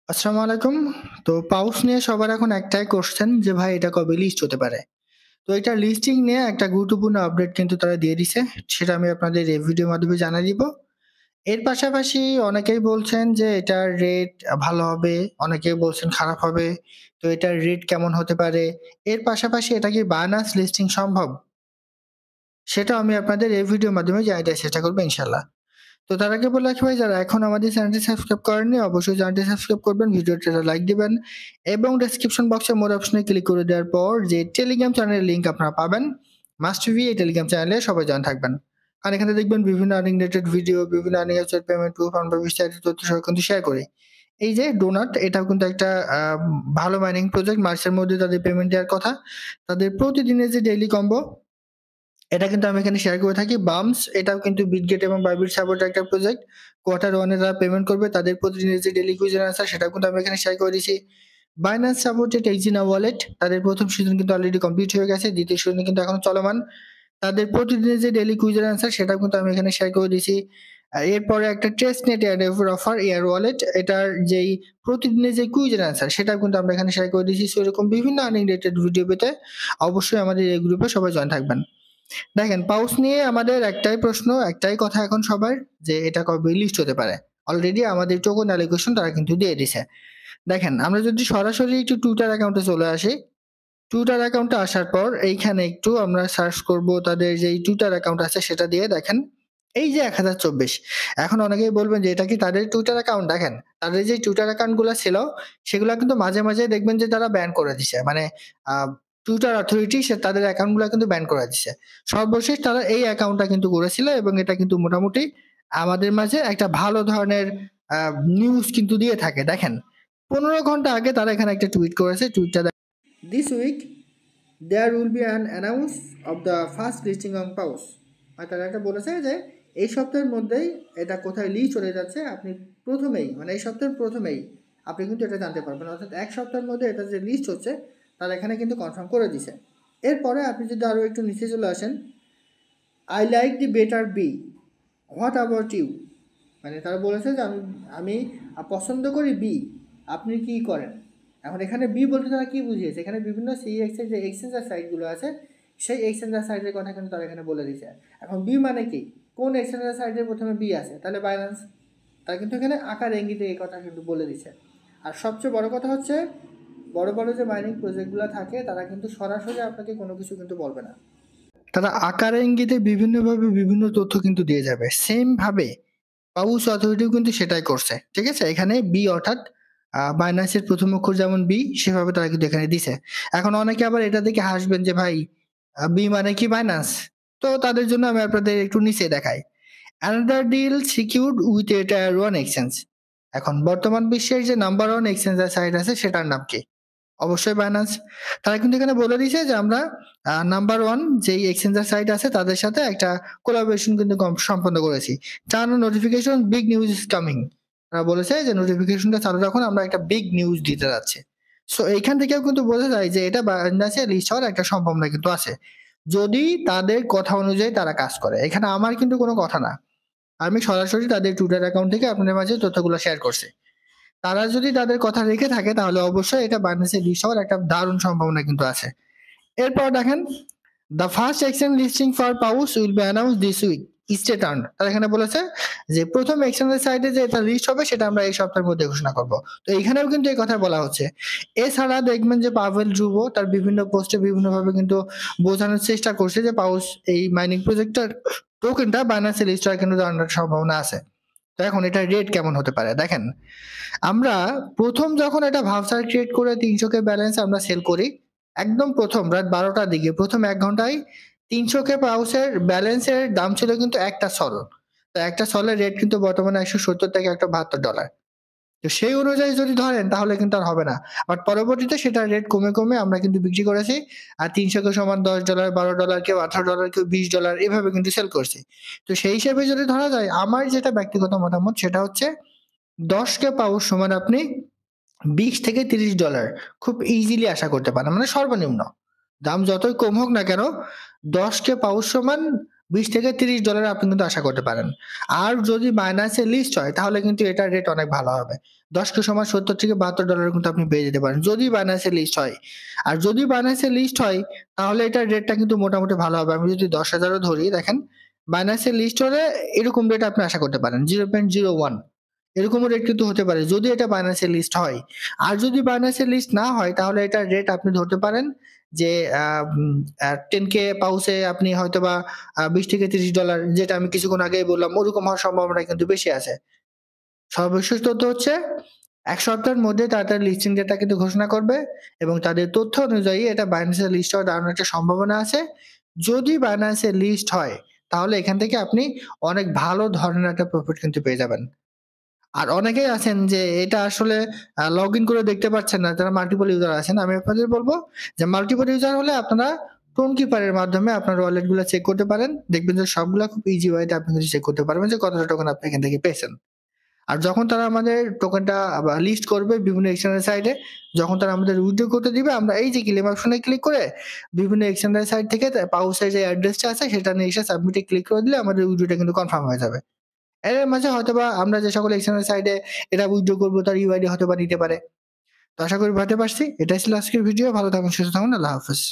আসসালামু আলাইকুম। তো পাউচ নিয়ে সবার এখন একটাই কোশ্চেন যে ভাই এটা কবে লিস্ট হতে পারে? তো এটা লিস্টিং নিয়ে একটা গুরুত্বপূর্ণ আপডেট কিন্তু তারা দিয়ে দিছে। সেটা আমি আপনাদের এই ভিডিওর মাধ্যমে জানাই দিব। এর পাশাপাশি অনেকেই বলছেন যে এটার রেট ভালো হবে, অনেকেই বলছেন খারাপ হবে। তো এটার রেট কেমন হতে পারে? এর পাশাপাশি এটা কি বাইন্যান্স লিস্টিং সম্ভব? সেটাও আমি আপনাদের এই ভিডিওর মাধ্যমে জানাতে চেষ্টা করব ইনশাআল্লাহ। তো তার আগে বলে রাখি ভাই, যারা এখন আমাদের চ্যানেলটি সাবস্ক্রাইব করেননি অবশ্যই চ্যানেলটি সাবস্ক্রাইব করবেন, ভিডিওটা লাইক দিবেন এবং ডেসক্রিপশন বক্সে মোর অপশনে ক্লিক করে দেওয়ার পর যে টেলিগ্রাম চ্যানেলের লিংক আপনারা পাবেন, মাস্ট বি এই টেলিগ্রাম চ্যানেলে সবাই জয়েন থাকবেন। আর এখানে দেখবেন বিভিন্ন আর্নিং রিলেটেড ভিডিও, বিভিন্ন আর্নিং ওয়েবসাইট, পেমেন্ট প্রুফ, আমরা বিস্তারিত তথ্য সহ কিন্তু শেয়ার করি। এই যে ডোনাট, এটাও কিন্তু একটা ভালো মাইনিং প্রজেক্ট। মার্চের মধ্যে তাদের পেমেন্ট দেওয়ার কথা। তাদের প্রতিদিনের যে ডেইলি কম্বো, এটা কিন্তু আমি এখানে শেয়ার করে থাকি। বামস, এটাও কিন্তু বিটগেট এবং বাইবিট সাপোর্টের একটা প্রজেক্ট। কোয়ার্টার ওয়ানে যারা পেমেন্ট করবে তাদের প্রতিদিনের যে ডেইলি কুইজের আনসার, সেটাও কিন্তু আমি এখানে শেয়ার করে দিয়েছি। বাইন্যান্স সাপোর্টেড এক্সিনা ওয়ালেট, তাদের প্রথম সিজন কিন্তু অলরেডি কমপ্লিট হয়ে গেছে, দ্বিতীয় সিজন কিন্তু এখন চলমান। তাদের প্রতিদিনের যে ডেইলি কুইজের আনসার, সেটাও কিন্তু আমি এখানে শেয়ার করে দিয়েছি। এরপরে একটা test net offer air wallet, এটার যেই প্রতিদিনের যে কুইজের আনসার, সেটাও কিন্তু আমরা এখানে শেয়ার করে দিয়েছি। সো এরকম বিভিন্ন আর্নিং রিলেটেড ভিডিও পেতে অবশ্যই আমাদের এই গ্রুপে সবাই জয়েন থাকবেন। দেখেন, পাউচ নিয়ে আমাদের একটাই প্রশ্ন, একটাই কথা এখন সবার, যে এটা কবে লিস্ট হতে পারে। অলরেডি আমাদের টোকন অ্যালোকেশন তারা কিন্তু দিয়ে দিছে। দেখেন, আমরা যদি সরাসরি একটু টুইটার অ্যাকাউন্টে চলে আসি, টুইটার অ্যাকাউন্টে আসার পর এইখানে একটু আমরা সার্চ করব তাদের যে টুইটার অ্যাকাউন্ট আছে সেটা দিয়ে। দেখেন, এই যে 1024, এখন অনেকেই বলবেন যে এটা কি তাদের টুইটার অ্যাকাউন্ট। দেখেন, তাদের যে টুইটার অ্যাকাউন্ট গুলো ছিল সেগুলো কিন্তু মাঝে মাঝে দেখবেন যে তারা ব্যান করে দিছে, মানে টুইটার অথরিটি সে তাদের অ্যাকাউন্ট গুলো কিন্তু ব্যান করে দিছে। সর্বশেষ তারা এই অ্যাকাউন্টটা কিন্তু করেছিল এবং এটা কিন্তু মোটামুটি আমাদের মাঝে একটা ভালো ধরনের নিউজ কিন্তু দিয়ে থাকে। দেখেন, 15 ঘন্টা আগে তারা এখানে একটা টুইট করেছে। টুইটটা This week, there will be an announce of the first listing on Pause. আর তারা একটা বলেছে যে এই সপ্তাহের মধ্যেই এটা কোথায় লিস্ট হয়ে যাচ্ছে, আপনি প্রথমেই, মানে এই সপ্তাহের প্রথমেই আপনি কিন্তু এটা জানতে পারবেন। অর্থাৎ এক সপ্তাহের মধ্যে এটা যে লিস্ট হচ্ছে তারা এখানে কিন্তু কনফার্ম করে দিছে। এরপরে আপনি যদি আরও একটু নিচে চলে আসেন, I like the better be, what about you, মানে তারা বলেছে যে আমি আমি পছন্দ করি বি, আপনি কি করেন। এখন এখানে বি বলতে তারা কি বুঝিয়েছে, এখানে বিভিন্ন সিএক্সের যে এক্সচেঞ্জার সাইটগুলো আছে সেই এক্সচেঞ্জার সাইটের কথা কিন্তু তারা এখানে বলে দিয়েছে। এখন বি মানে কি, কোন এক্সচেঞ্জার সাইটের প্রথমে বি আছে, তাহলে বাইন্যান্স। তারা কিন্তু এখানে আকার ইঙ্গিতে এই কথা কিন্তু বলে দিচ্ছে। আর সবচেয়ে বড় কথা হচ্ছে, বড় বড় যে মাইনিং প্রজেক্টগুলো থাকে তারা কিন্তু সরাসরি আপনাকে কোনো কিছু কিন্তু বলবে না, তারা আকারে ইঙ্গিতে বিভিন্নভাবে বিভিন্ন তথ্য কিন্তু দিয়ে যাবে। সেম ভাবে পাউস অথরিটিও কিন্তু সেটাই করছে। ঠিক আছে, এখানে বি অর্থাৎ বাইন্যান্সের প্রথম অক্ষর যেমন বি, সেভাবে তারা কিন্তু এখানে দিছে। এখন অনেকে আবার এটা দেখে হাসবেন যে ভাই বি মানে কি বাইন্যান্স। তো তাদের জন্য আমি আপনাদের একটু নিচে দেখাই। Another deal secured with a tier one exchange. এখন বর্তমান বিশ্বের যে নাম্বার ওয়ান এক্সচেঞ্জার সাইট আছে সেটার নাম কি? অবশ্যই বাইন্যান্স। তারা কিন্তু এখানে বলে দিয়েছে যে আমরা নাম্বার ওয়ান যেই এক্সচেঞ্জার সাইট আছে তাদের সাথে একটা কোলাবোরেশন কিন্তু সম্পন্ন করেছি। চার notification, big news is coming. তারা বলেছে যে নোটিফিকেশনটা চালু রাখুন, আমরা একটা বিগ নিউজ দিতে যাচ্ছি। সো এইখান থেকেও কিন্তু বোঝা যায় যে এটা বাইন্যান্সে লিস্ট হওয়ার একটা সম্ভাবনা কিন্তু আছে, যদি তাদের কথা অনুযায়ী তারা কাজ করে। এখানে আমার কিন্তু কোনো কথা না, আমি সরাসরি তাদের টুইটার অ্যাকাউন্ট থেকে আপনাদের মাঝে তথ্যগুলো শেয়ার করছি। তারা যদি তাদের কথা রেখে থাকে তাহলে অবশ্যই এটা বাইন্যান্সে লিস্ট হওয়ার একটা দারুণ সম্ভাবনা কিন্তু আছে। এরপর দেখেন, the first exchange listing for paws will be announce this week, stay টার্ন। তারা এখানে বলেছে যে প্রথম এক্সচেঞ্জের সাইটে যে এটা লিস্ট হবে সেটা আমরা এই সপ্তাহের মধ্যে ঘোষণা করব। তো এখানেও কিন্তু এই কথা বলা হচ্ছে। এছাড়া দেখবেন যে পাভেল ধ্রুব তার বিভিন্ন পোস্টে বিভিন্নভাবে কিন্তু বোঝানোর চেষ্টা করছে যে পাউস এই মাইনিং প্রজেক্টটার টোকেনটা বাইন্যান্সে লিস্ট হওয়ার কিন্তু দারুণ সম্ভাবনা আছে। তো এখন এটা রেট কেমন হতে পারে দেখেন, আমরা প্রথম যখন এটা ভাউচার ক্রিয়েট করে 300 কে ব্যালেন্স আমরা সেল করি, একদম প্রথম রাত 12টার দিকে প্রথম 1 ঘন্টায় 300 কে পাউচের ব্যালেন্সের দাম ছিল কিন্তু একটা সল। তো একটা সলের রেট কিন্তু বর্তমানে 170 থেকে $172। তো সেই অনুযায়ী যদি ধরেন তাহলে কিন্তু আর হবে না। বাট পরবর্তীতে সেটা রেট কমে কমে আমরা কিন্তু বিক্রি করেছি। আর 300 কে সমান $10, $12, কেউ $18, কেউ $20 এভাবে কিন্তু সেল করছি। তো সেই হিসেবে যদি ধরা যায়, আমার যেটা ব্যক্তিগত মতামত সেটা হচ্ছে 10 কে পাউচ সমান আপনি $20 থেকে $30 খুব ইজিলি আশা করতে পারেন, মানে সর্বনিম্ন দাম যতই কম হোক না কেন 10 কে পাউচ সমান $20 থেকে $30 আপনি কিন্তু আশা করতে পারেন। আর যদি বাইন্যান্সে লিস্ট হয় তাহলে কিন্তু এটার রেট অনেক ভালো হবে। 10 কে সমান $70 থেকে $72 কিন্তু আপনি পেয়ে যেতে পারেন। যদি Binance লিস্ট হয়। আর যদি Binance লিস্ট হয় তাহলে এটার রেটটা কিন্তু মোটামুটি ভালো হবে। আমি যদি 10,000 ও ধরি দেখেন Binance লিস্ট হলে এরকম রেট আপনি আশা করতে পারেন। 0.01 এরকমও রেট কিন্তু হতে পারে যদি এটা Binance লিস্ট হয়। আর যদি Binance লিস্ট না হয় তাহলে এটার রেট আপনি ধরতে পারেন যে 10K পাউসে আপনি হয়তোবা $20 থেকে $30 যেটা আমি কিছুক্ষণ আগেই বললাম ওরকম হওয়ার সম্ভাবনা কিন্তু বেশি আছে। সর্বশেষ তথ্য হচ্ছে ১ সপ্তাহের মধ্যে তাদের লিস্টিং ডেটটা কিন্তু ঘোষণা করবে এবং তাদের তথ্য অনুযায়ী এটা Binance লিস্ট হওয়ার দারুণ একটা সম্ভাবনা আছে। যদি Binance লিস্ট হয় তাহলে এখান থেকে আপনি অনেক ভালো ধরনের একটা প্রফিট কিন্তু পেয়ে যাবেন। আর অনেকেই আছেন যে এটা আসলে লগইন করে দেখতে পাচ্ছেন না, যারা মাল্টিপল ইউজার আছেন। আমি আপনাদের বলব যে মাল্টিপল ইউজার হলে আপনারা টোন কিপারের মাধ্যমে আপনার ওয়ালেট গুলা চেক করতে পারেন। দেখবেন যে সবগুলা খুব ইজি ওয়েতে আপনি কিন্তু চেক করতে পারবেন যে কতটা টোকেন আপনি এখান থেকে পেয়েছেন। আর যখন তারা আমাদের টোকেনটা লিস্ট করবে বিভিন্ন এক্সচেঞ্জের সাইটে, যখন তারা আমাদের উইথড্র করতে দিবে আমরা এই যে ক্লেম অপশনে ক্লিক করে বিভিন্ন এক্সচেঞ্জের সাইট থেকে পাউসের যে অ্যাড্রেসটা আছে সেটা নিয়ে এসে সাবমিটে ক্লিক করে দিলে আমাদের উইথড্রটা কিন্তু কনফার্ম হয়ে যাবে। এর মাঝে হয়তোবা আমরা যে সকল এক্সচেঞ্জের সাইটে এটা উইথড্র করব তার ইউআইডি হয়তোবা নিতে পারে। তো আশা করি বুঝাতে পারছি। এটাই ছিল আজকের ভিডিও। ভালো থাকুন, সুস্থ থাকুন। আল্লাহ হাফেজ।